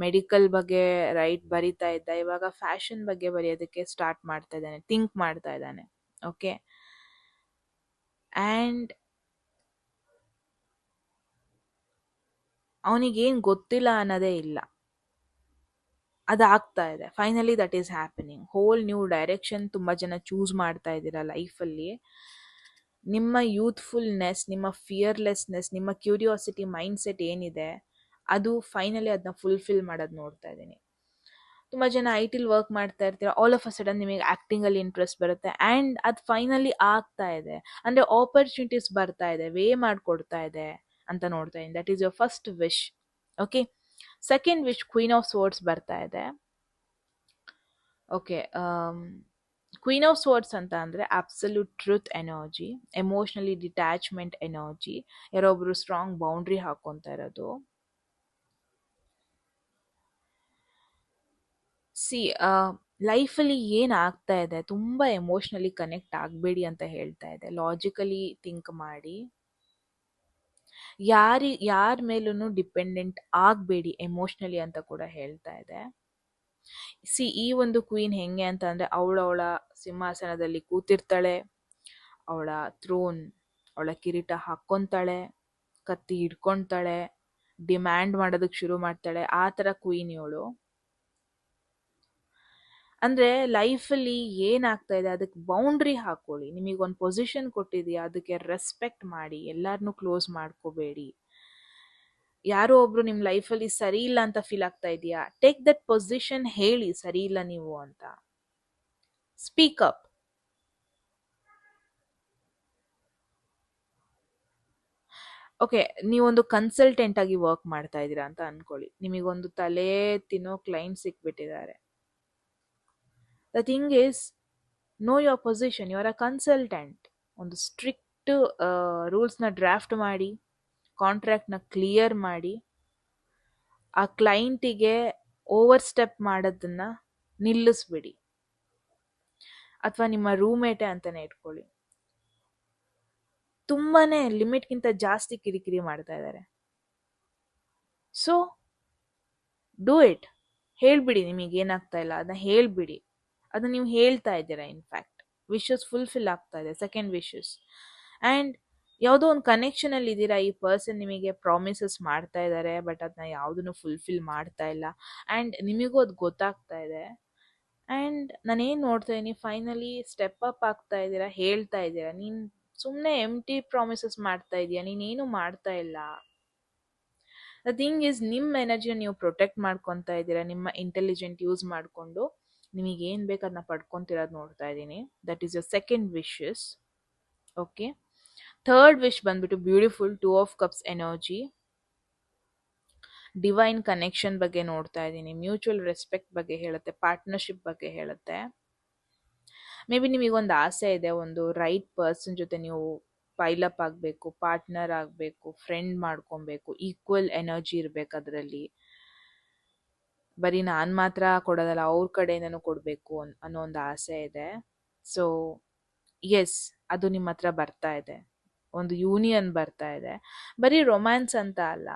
ಮೆಡಿಕಲ್ ಬಗ್ಗೆ ಬರಿತಾ ಇದ್ದ, ಇವಾಗ ಫ್ಯಾಷನ್ ಬಗ್ಗೆ ಬರೆಯೋದಕ್ಕೆ ಸ್ಟಾರ್ಟ್ ಮಾಡ್ತಾ ಇದ್ದಾನೆ, ಥಿಂಕ್ ಮಾಡ್ತಾ ಇದ್ದಾನೆ. ಓಕೆ, ಆ್ಯಂಡ್ ಅವನಿಗೇನು ಗೊತ್ತಿಲ್ಲ ಅನ್ನೋದೇ ಇಲ್ಲ, ಅದಾಗ್ತಾ ಇದೆ. Finally that is happening. Whole new direction ತುಂಬ ಜನ ಚೂಸ್ ಮಾಡ್ತಾ ಇದ್ದೀರಾ ಲೈಫಲ್ಲಿ. ನಿಮ್ಮ ಯೂತ್ಫುಲ್ನೆಸ್, ನಿಮ್ಮ ಫಿಯರ್ಲೆಸ್ನೆಸ್, ನಿಮ್ಮ ಕ್ಯೂರಿಯಾಸಿಟಿ ಮೈಂಡ್ಸೆಟ್ ಏನಿದೆ ಅದು ಫೈನಲಿ ಅದನ್ನ ಫುಲ್ಫಿಲ್ ಮಾಡೋದು ನೋಡ್ತಾ ಇದ್ದೀನಿ. ತುಂಬ ಜನ IT ವರ್ಕ್ ಮಾಡ್ತಾ ಇರ್ತೀರ, ಆಲ್ ಆಫ್ ಅ ಸಡನ್ ನಿಮಗೆ ಆ್ಯಕ್ಟಿಂಗಲ್ಲಿ ಇಂಟ್ರೆಸ್ಟ್ ಬರುತ್ತೆ, ಆ್ಯಂಡ್ ಅದು ಫೈನಲಿ ಆಗ್ತಾ ಇದೆ. ಅಂದರೆ ಆಪರ್ಚುನಿಟೀಸ್ ಬರ್ತಾ ಇದೆ, ವೇ ಮಾಡಿಕೊಡ್ತಾ ಇದೆ ಅಂತ ನೋಡ್ತಾ ಇದ್ದೀನಿ. That is your first wish. Okay, second wish queen of swords ಬರ್ತಾ ಇದೆ. ಓಕೆ, ಕ್ವೀನ್ ಆಫ್ ಸ್ವೋರ್ಡ್ಸ್ ಅಂತ ಅಂದರೆ absolute truth energy, emotionally detachment energy, ಯಾರೊಬ್ಬರು ಸ್ಟ್ರಾಂಗ್ ಬೌಂಡ್ರಿ ಹಾಕೊತಾ ಇರೋದು. ಸಿ ಲೈಫಲ್ಲಿ ಏನಾಗ್ತಾ ಇದೆ, ತುಂಬ ಎಮೋಷ್ನಲಿ ಕನೆಕ್ಟ್ ಆಗಬೇಡಿ ಅಂತ ಹೇಳ್ತಾ ಇದೆ. ಲಾಜಿಕಲಿ ಥಿಂಕ್ ಮಾಡಿ, ಯಾರ ಮೇಲೂ ಡಿಪೆಂಡೆಂಟ್ ಆಗಬೇಡಿ ಎಮೋಷ್ನಲಿ ಅಂತ ಕೂಡ ಹೇಳ್ತಾ ಇದೆ. ಸಿ ಈ ಒಂದು ಕ್ವೀನ್ ಹೆಂಗೆ ಅಂತ ಅಂದರೆ, ಅವಳ ಸಿಂಹಾಸನದಲ್ಲಿ ಕೂತಿರ್ತಾಳೆ, ಅವಳ ಥ್ರೋನ್, ಅವಳ ಕಿರೀಟ ಹಾಕ್ಕೊತಾಳೆ, ಕತ್ತಿ ಹಿಡ್ಕೊತಾಳೆ, ಡಿಮ್ಯಾಂಡ್ ಮಾಡೋದಕ್ಕೆ ಶುರು ಮಾಡ್ತಾಳೆ. ಆ ಥರ ಕ್ವೀನ್ ಇವಳು. ಅಂದರೆ ಲೈಫಲ್ಲಿ ಏನಾಗ್ತಾ ಇದೆ ಅದಕ್ಕೆ ಬೌಂಡ್ರಿ ಹಾಕೊಳ್ಳಿ. ನಿಮಗೊಂದು ಪೊಸಿಷನ್ ಕೊಟ್ಟಿದೆಯಾ, ಅದಕ್ಕೆ ರೆಸ್ಪೆಕ್ಟ್ ಮಾಡಿ, ಎಲ್ಲರನ್ನೂ ಕ್ಲೋಸ್ ಮಾಡ್ಕೋಬೇಡಿ. ಯಾರೋ ಒಬ್ರು ನಿಮ್ಮ ಲೈಫಲ್ಲಿ ಸರಿ ಇಲ್ಲ ಅಂತ ಫೀಲ್ ಆಗ್ತಾ ಇದೆಯಾ, ಟೇಕ್ ದಟ್ ಪೊಸಿಷನ್, ಹೇಳಿ ಸರಿ ಇಲ್ಲ ನೀವು ಅಂತ, ಸ್ಪೀಕ್ ಅಪ್. ಓಕೆ, ನೀವೊಂದು ಕನ್ಸಲ್ಟೆಂಟ್ ಆಗಿ ವರ್ಕ್ ಮಾಡ್ತಾ ಇದ್ದೀರಾ ಅಂತ ಅನ್ಕೊಳ್ಳಿ. ನಿಮಗೊಂದು ತಲೆ ತಿನ್ನೋ ಕ್ಲೈಂಟ್ ಸಿಕ್ಬಿಟ್ಟಿದ್ದಾರೆ. The thing is, know your position, you are a consultant. ಒಂದು ಸ್ಟ್ರಿಕ್ಟ್ ರೂಲ್ಸ್ನ ಡ್ರಾಫ್ಟ್ ಮಾಡಿ, ಕಾಂಟ್ರಾಕ್ಟ್ನ ಕ್ಲಿಯರ್ ಮಾಡಿ, ಆ ಕ್ಲೈಂಟಿಗೆ ಓವರ್ ಸ್ಟೆಪ್ ಮಾಡೋದನ್ನ ನಿಲ್ಲಿಸ್ಬಿಡಿ. ಅಥವಾ ನಿಮ್ಮ ರೂಮೇಟೇ ಅಂತಲೇ ಇಟ್ಕೊಳ್ಳಿ, ತುಂಬಾ ಲಿಮಿಟ್ಗಿಂತ ಜಾಸ್ತಿ ಕಿರಿಕಿರಿ ಮಾಡ್ತಾ ಇದ್ದಾರೆ. So do it. ಹೇಳ್ಬಿಡಿ ನಿಮಗೇನಾಗ್ತಾ ಇಲ್ಲ ಅದನ್ನ ಹೇಳ್ಬಿಡಿ. ಅದನ್ನ ನೀವು ಹೇಳ್ತಾ ಇದ್ದೀರಾ. ಇನ್ಫ್ಯಾಕ್ಟ್ ವಿಶಸ್ ಫುಲ್ಫಿಲ್ ಆಗ್ತಾ ಇದೆ, ಸೆಕೆಂಡ್ ವಿಶಸ್. ಆ್ಯಂಡ್ ಯಾವುದೋ ಒಂದು ಕನೆಕ್ಷನ್ ಅಲ್ಲಿ ಇದ್ದೀರಾ, ಈ ಪರ್ಸನ್ ನಿಮಗೆ ಪ್ರಾಮಿಸಸ್ ಮಾಡ್ತಾ ಇದ್ದಾರೆ ಬಟ್ ಅದನ್ನ ಯಾವುದನ್ನು ಫುಲ್ಫಿಲ್ ಮಾಡ್ತಾ ಇಲ್ಲ ಆ್ಯಂಡ್ ನಿಮಗೂ ಅದು ಗೊತ್ತಾಗ್ತಾ ಇದೆ. ಆ್ಯಂಡ್ ನಾನೇನು ನೋಡ್ತಾ ಇದೀನಿ, ಫೈನಲಿ ಸ್ಟೆಪ್ ಅಪ್ ಆಗ್ತಾ ಇದ್ದೀರಾ, ಹೇಳ್ತಾ ಇದ್ದೀರಾ. ನೀನು ಸುಮ್ಮನೆ ಎಂಟಿ ಪ್ರಾಮಿಸಸ್ ಮಾಡ್ತಾ ಇದೀಯ, ನೀನೇನು ಮಾಡ್ತಾ ಇಲ್ಲ. ದ ಥಿಂಗ್ ಈಸ್, ನಿಮ್ಮ ಎನರ್ಜಿನ ನೀವು ಪ್ರೊಟೆಕ್ಟ್ ಮಾಡ್ಕೊತಾ ಇದ್ದೀರಾ, ನಿಮ್ಮ ಇಂಟೆಲಿಜೆಂಟ್ ಯೂಸ್ ಮಾಡಿಕೊಂಡು ನಿಮಗೆ ಏನು ಬೇಕು ಅದನ್ನ ಪಡ್ಕೊತಿರೋದು ನೋಡ್ತಾ ಇದ್ದೀನಿ. That is your second wishes. Okay, third wish ಬಂದ್ಬಿಟ್ಟು beautiful two of cups energy. Divine connection ಬಗ್ಗೆ ನೋಡ್ತಾ ಇದ್ದೀನಿ, ಮ್ಯೂಚುವಲ್ ರೆಸ್ಪೆಕ್ಟ್ ಬಗ್ಗೆ ಹೇಳುತ್ತೆ, ಪಾರ್ಟ್ನರ್ಶಿಪ್ ಬಗ್ಗೆ ಹೇಳುತ್ತೆ. ಮೇ ಬಿ ನಿಮಗೊಂದು ಆಸೆ ಇದೆ, ಒಂದು ರೈಟ್ ಪರ್ಸನ್ ಜೊತೆ ನೀವು ಪೈಲಪ್ ಆಗಬೇಕು, ಪಾರ್ಟ್ನರ್ ಆಗಬೇಕು, ಫ್ರೆಂಡ್ ಮಾಡ್ಕೊಬೇಕು, ಈಕ್ವಲ್ ಎನರ್ಜಿ ಇರಬೇಕು ಅದರಲ್ಲಿ. ಬರೀ ನಾನು ಮಾತ್ರ ಕೊಡೋದಲ್ಲ, ಅವ್ರ ಕಡೆಯಿಂದನೂ ಕೊಡಬೇಕು ಅನ್ನೋ ಒಂದು ಆಸೆ ಇದೆ. ಸೊ ಎಸ್, ಅದು ನಿಮ್ಮ ಹತ್ರ ಬರ್ತಾ ಇದೆ, ಒಂದು ಯೂನಿಯನ್ ಬರ್ತಾ ಇದೆ. ಬರೀ ರೊಮ್ಯಾನ್ಸ್ ಅಂತ ಅಲ್ಲ,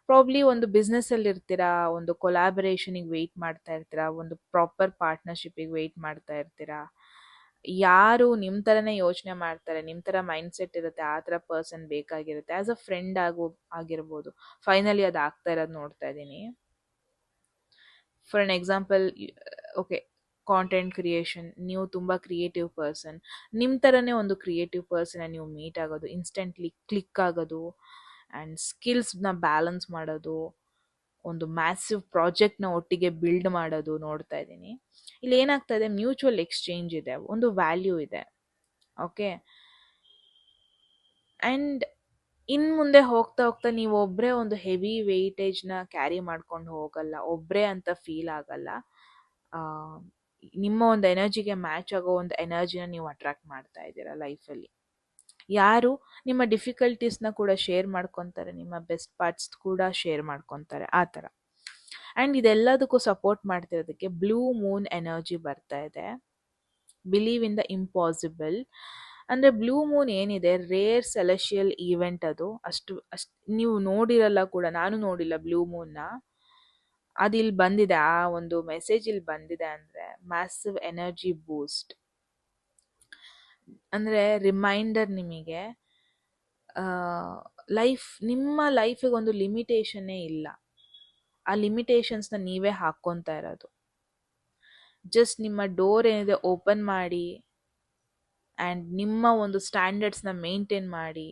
ಪ್ರಾಬ್ಲಿ ಒಂದು ಬಿಸ್ನೆಸ್ಸಲ್ಲಿ ಇರ್ತೀರಾ, ಒಂದು ಕೊಲಾಬರೇಷನಿಗೆ ವೆಯ್ಟ್ ಮಾಡ್ತಾ ಇರ್ತೀರಾ, ಒಂದು ಪ್ರಾಪರ್ ಪಾರ್ಟ್ನರ್ಶಿಪ್ಪಿಗೆ ವೆಯ್ಟ್ ಮಾಡ್ತಾ ಇರ್ತೀರಾ. ಯಾರು ನಿಮ್ಮ ಥರನೇ ಯೋಚನೆ ಮಾಡ್ತಾರೆ, ನಿಮ್ಮ ಥರ ಮೈಂಡ್ ಸೆಟ್ ಇರುತ್ತೆ, ಆ ಥರ ಪರ್ಸನ್ ಬೇಕಾಗಿರುತ್ತೆ. ಆ್ಯಸ್ ಅ ಫ್ರೆಂಡ್ ಆಗಿರ್ಬೋದು. ಫೈನಲಿ ಅದು ಆಗ್ತಾ ಇರೋದು ನೋಡ್ತಾ ಇದ್ದೀನಿ. For an example, okay, content creation, ನೀವು ತುಂಬ ಕ್ರಿಯೇಟಿವ್ ಪರ್ಸನ್, ನಿಮ್ಮ ಥರನೇ ಒಂದು ಕ್ರಿಯೇಟಿವ್ ಪರ್ಸನ್ನ ನೀವು ಮೀಟ್ ಆಗೋದು, ಇನ್ಸ್ಟೆಂಟ್ಲಿ ಕ್ಲಿಕ್ ಆಗೋದು ಆ್ಯಂಡ್ ಸ್ಕಿಲ್ಸ್ನ ಬ್ಯಾಲೆನ್ಸ್ ಮಾಡೋದು, ಒಂದು ಮ್ಯಾಸಿವ್ ಪ್ರಾಜೆಕ್ಟ್ನ ಒಟ್ಟಿಗೆ ಬಿಲ್ಡ್ ಮಾಡೋದು ನೋಡ್ತಾ ಇದ್ದೀನಿ. ಇಲ್ಲಿ ಏನಾಗ್ತಾ ಇದೆ, ಮ್ಯೂಚುವಲ್ ಎಕ್ಸ್ಚೇಂಜ್ ಇದೆ, ಒಂದು ವ್ಯಾಲ್ಯೂ ಇದೆ. ಓಕೆ, ಆ್ಯಂಡ್ ಇನ್ನು ಮುಂದೆ ಹೋಗ್ತಾ ಹೋಗ್ತಾ ನೀವು ಒಬ್ಬರೇ ಒಂದು ಹೆವಿ ವೆಯ್ಟೇಜ್ನ ಕ್ಯಾರಿ ಮಾಡ್ಕೊಂಡು ಹೋಗಲ್ಲ, ಒಬ್ಬರೇ ಅಂತ ಫೀಲ್ ಆಗಲ್ಲ. ನಿಮ್ಮ ಒಂದು ಎನರ್ಜಿಗೆ ಮ್ಯಾಚ್ ಆಗೋ ಒಂದು ಎನರ್ಜಿನ ನೀವು ಅಟ್ರಾಕ್ಟ್ ಮಾಡ್ತಾ ಇದ್ದೀರಾ ಲೈಫಲ್ಲಿ. ಯಾರು ನಿಮ್ಮ ಡಿಫಿಕಲ್ಟೀಸ್ನ ಕೂಡ ಶೇರ್ ಮಾಡ್ಕೊತಾರೆ, ನಿಮ್ಮ ಬೆಸ್ಟ್ ಪಾರ್ಟ್ಸ್ ಕೂಡ ಶೇರ್ ಮಾಡ್ಕೊತಾರೆ, ಆ ಥರ. ಆ್ಯಂಡ್ ಇದೆಲ್ಲದಕ್ಕೂ ಸಪೋರ್ಟ್ ಮಾಡ್ತಿರೋದಕ್ಕೆ ಬ್ಲೂ ಮೂನ್ ಎನರ್ಜಿ ಬರ್ತಾ ಇದೆ. Believe in the impossible. ಅಂದರೆ ಬ್ಲೂ ಮೂನ್ ಏನಿದೆ, ರೇರ್ ಸೆಲೆಷಿಯಲ್ ಈವೆಂಟ್. ಅದು ಅಷ್ಟು ನೀವು ನೋಡಿರಲ್ಲ ಕೂಡ, ನಾನು ನೋಡಿಲ್ಲ ಬ್ಲೂ ಮೂನ್ನ. ಅದು ಇಲ್ಲಿ ಬಂದಿದೆ, ಆ ಒಂದು ಮೆಸೇಜ್ ಇಲ್ಲಿ ಬಂದಿದೆ. ಅಂದರೆ ಮ್ಯಾಸಿವ್ ಎನರ್ಜಿ ಬೂಸ್ಟ್, ಅಂದರೆ ರಿಮೈಂಡರ್ ನಿಮಗೆ, ನಿಮ್ಮ ಲೈಫಿಗೆ ಒಂದು ಲಿಮಿಟೇಷನ್ನೇ ಇಲ್ಲ, ಆ ಲಿಮಿಟೇಷನ್ಸ್ನ ನೀವೇ ಹಾಕ್ಕೊತಾ ಇರೋದು. ಜಸ್ಟ್ ನಿಮ್ಮ ಡೋರ್ ಏನಿದೆ ಓಪನ್ ಮಾಡಿ ಆ್ಯಂಡ್ ನಿಮ್ಮ ಒಂದು ಸ್ಟ್ಯಾಂಡರ್ಡ್ಸ್ನ ಮೇಂಟೈನ್ ಮಾಡಿ.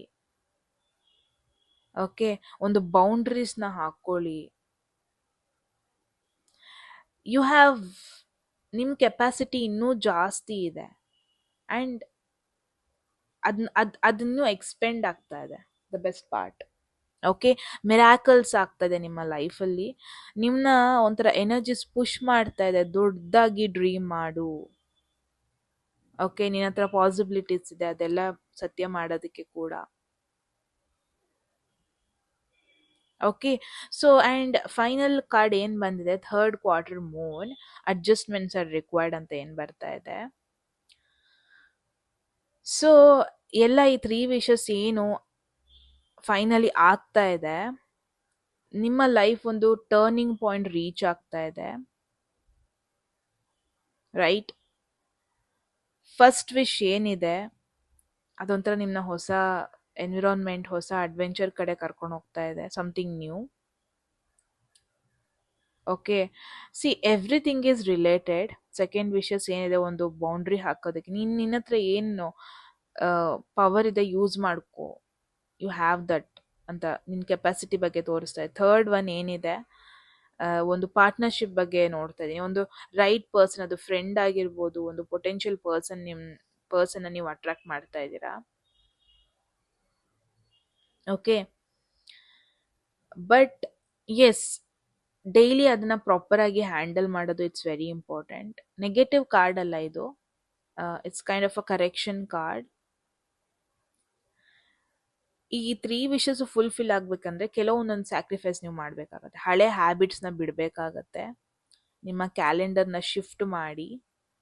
ಓಕೆ, ಒಂದು ಬೌಂಡ್ರೀಸ್ನ ಹಾಕ್ಕೊಳ್ಳಿ. ಯು ಹ್ಯಾವ್, ನಿಮ್ಮ ಕೆಪಾಸಿಟಿ ಇನ್ನೂ ಜಾಸ್ತಿ ಇದೆ ಆ್ಯಂಡ್ ಅದನ್ನು ಎಕ್ಸ್ಪೆಂಡ್ ಆಗ್ತಾ ಇದೆ. The best part. Okay, miracles ಆಗ್ತಾ ಇದೆ ನಿಮ್ಮ ಲೈಫಲ್ಲಿ. ನಿಮ್ಮನ್ನ ಒಂಥರ ಎನರ್ಜಿಸ್ ಪುಷ್ ಮಾಡ್ತಾ ಇದೆ, ದೊಡ್ಡದಾಗಿ ಡ್ರೀಮ್ ಮಾಡು. ಓಕೆ, ನಿನ್ನ ಹತ್ರ ಪಾಸಿಬಿಲಿಟೀಸ್ ಇದೆ, ಅದೆಲ್ಲ ಸತ್ಯ ಮಾಡೋದಕ್ಕೆ ಕೂಡ. Okay, so and final card ಏನು ಬಂದಿದೆ, third quarter Moon, adjustments R required ಅಂತ ಏನು ಬರ್ತಾ ಇದೆ. ಸೊ ಎಲ್ಲ ಈ 3 ವಿಷಸ್ ಏನು ಫೈನಲಿ ಆಗ್ತಾ ಇದೆ, ನಿಮ್ಮ ಲೈಫ್ ಒಂದು ಟರ್ನಿಂಗ್ ಪಾಯಿಂಟ್ ರೀಚ್ ಆಗ್ತಾ ಇದೆ. ರೈಟ್, ಫಸ್ಟ್ ವಿಶ್ ಏನಿದೆ ಅದೊಂಥರ ನಿಮ್ಮನ್ನ ಹೊಸ ಎನ್ವಿರಾನ್ಮೆಂಟ್, ಹೊಸ ಅಡ್ವೆಂಚರ್ ಕಡೆ ಕರ್ಕೊಂಡು ಹೋಗ್ತಾ ಇದೆ, something new. Okay, C everything is related. Second wishes ಏನಿದೆ, ಒಂದು ಬೌಂಡ್ರಿ ಹಾಕೋದಕ್ಕೆ ನಿನ್ನ ಹತ್ರ ಏನು ಪವರ್ ಇದೆ ಯೂಸ್ ಮಾಡ್ಕೋ, ಯು ಹ್ಯಾವ್ ದಟ್ ಅಂತ ನಿನ್ನ ಕೆಪಾಸಿಟಿ ಬಗ್ಗೆ ತೋರಿಸ್ತಾ ಇದೆ. ಥರ್ಡ್ ಒನ್ ಏನಿದೆ, ಒಂದು ಪಾರ್ಟ್ನರ್ಶಿಪ್ ಬಗ್ಗೆ ನೋಡ್ತಾ ಇದ್ದೀನಿ. ಒಂದು ರೈಟ್ ಪರ್ಸನ್, ಅದು ಫ್ರೆಂಡ್ ಆಗಿರ್ಬೋದು, ಒಂದು ಪೊಟೆನ್ಷಿಯಲ್ ಪರ್ಸನ್ನ ನೀವು ಅಟ್ರಾಕ್ಟ್ ಮಾಡ್ತಾ ಇದ್ದೀರಾ. ಓಕೆ, ಬಟ್ ಎಸ್, ಡೈಲಿ ಅದನ್ನ ಪ್ರಾಪರ್ ಆಗಿ ಹ್ಯಾಂಡಲ್ ಮಾಡೋದು it's very important. Negative card ಅಲ್ಲ ಇದು, it's kind of a correction card. ಈ 3 ವಿಷಸ್ ಫುಲ್ಫಿಲ್ ಆಗ್ಬೇಕಂದ್ರೆ ಕೆಲವೊಂದೊಂದು ಸ್ಯಾಕ್ರಿಫೈಸ್ ನೀವು ಮಾಡಬೇಕಾಗತ್ತೆ. ಹಳೆ ಹ್ಯಾಬಿಟ್ಸ್ನ ಬಿಡಬೇಕಾಗತ್ತೆ. ನಿಮ್ಮ ಕ್ಯಾಲೆಂಡರ್ನ ಶಿಫ್ಟ್ ಮಾಡಿ,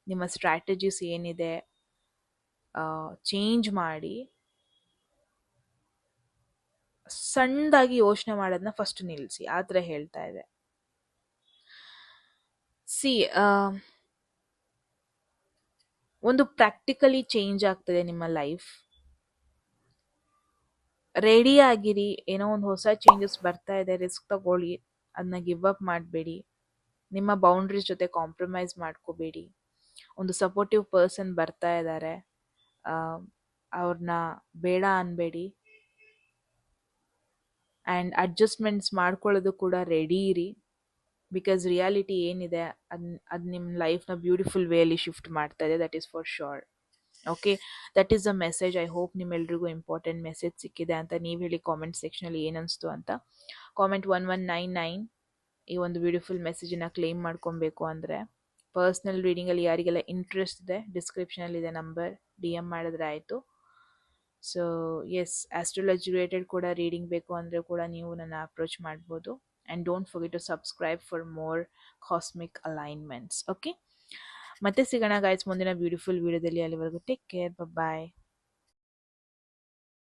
ನಿಮ್ಮ ಸ್ಟ್ರಾಟಜೀಸ್ ಏನಿದೆ ಚೇಂಜ್ ಮಾಡಿ, ಸಣ್ಣದಾಗಿ ಯೋಚನೆ ಮಾಡೋದನ್ನ ಫಸ್ಟ್ ನಿಲ್ಲಿಸಿ, ಆ ಥರ ಹೇಳ್ತಾ ಇದೆ. ಸಿ, ಒಂದು ಪ್ರಾಕ್ಟಿಕಲಿ ಚೇಂಜ್ ಆಗ್ತದೆ ನಿಮ್ಮ ಲೈಫ್. ರೆಡಿ ಆಗಿರಿ. ಏನೋ ಒಂದು ಹೊಸ ಚೇಂಜಸ್ ಬರ್ತಾ ಇದೆ, ರಿಸ್ಕ್ ತಗೊಳ್ಳಿ. ಅದನ್ನ ಗಿವ್ ಅಪ್ ಮಾಡಬೇಡಿ. ನಿಮ್ಮ ಬೌಂಡ್ರೀಸ್ ಜೊತೆ ಕಾಂಪ್ರಮೈಸ್ ಮಾಡ್ಕೋಬೇಡಿ. ಒಂದು ಸಪೋರ್ಟಿವ್ ಪರ್ಸನ್ ಬರ್ತಾ ಇದ್ದಾರೆ, ಅವ್ರನ್ನ ಬೇಡ ಅನ್ಬೇಡಿ. ಆ್ಯಂಡ್ ಅಡ್ಜಸ್ಟ್ಮೆಂಟ್ಸ್ ಮಾಡ್ಕೊಳ್ಳೋದು ಕೂಡ ರೆಡಿ ಇರಿ. ಬಿಕಾಸ್ ರಿಯಾಲಿಟಿ ಏನಿದೆ ಅದು ನಿಮ್ಮ ಲೈಫ್ನ ಬ್ಯೂಟಿಫುಲ್ ವೇಯಲ್ಲಿ ಶಿಫ್ಟ್ ಮಾಡ್ತಾ ಇದೆ, that is for sure. Okay, that is the message. I hope ನಿಮ್ಮೆಲ್ರಿಗೂ ಇಂಪಾರ್ಟೆಂಟ್ ಮೆಸೇಜ್ ಸಿಕ್ಕಿದೆ ಅಂತ. ನೀವು ಹೇಳಿ ಕಾಮೆಂಟ್ ಸೆಕ್ಷನಲ್ಲಿ ಏನನ್ನಿಸ್ತು ಅಂತ. ಕಾಮೆಂಟ್ 1199 ಈ ಒಂದು ಬ್ಯೂಟಿಫುಲ್ ಮೆಸೇಜನ್ನು ಕ್ಲೇಮ್ ಮಾಡ್ಕೊಬೇಕು ಅಂದರೆ. ಪರ್ಸ್ನಲ್ ರೀಡಿಂಗಲ್ಲಿ ಯಾರಿಗೆಲ್ಲ ಇಂಟ್ರೆಸ್ಟ್ ಇದೆ, ಡಿಸ್ಕ್ರಿಪ್ಷನಲ್ಲಿದೆ ನಂಬರ್, ಡಿ ಎಮ್ ಮಾಡಿದ್ರೆ ಆಯಿತು. ಸೊ ಎಸ್, ಆಸ್ಟ್ರಾಲಜಿ ರಿಲೇಟೆಡ್ ಕೂಡ ರೀಡಿಂಗ್ ಬೇಕು ಅಂದರೆ ಕೂಡ ನೀವು ನನ್ನ ಅಪ್ರೋಚ್ ಮಾಡ್ಬೋದು. And don't forget to subscribe for more cosmic alignments. Okay, ಮತ್ತೆ ಸಿಗೋಣ ಗೈಸ್ ಮುಂದಿನ ಬ್ಯೂಟಿಫುಲ್ ವಿಡಿಯೋದಲ್ಲಿ. ಅಲ್ಲಿವರೆಗೂ ಟೇಕ್ ಕೇರ್, ಬಾಯ್.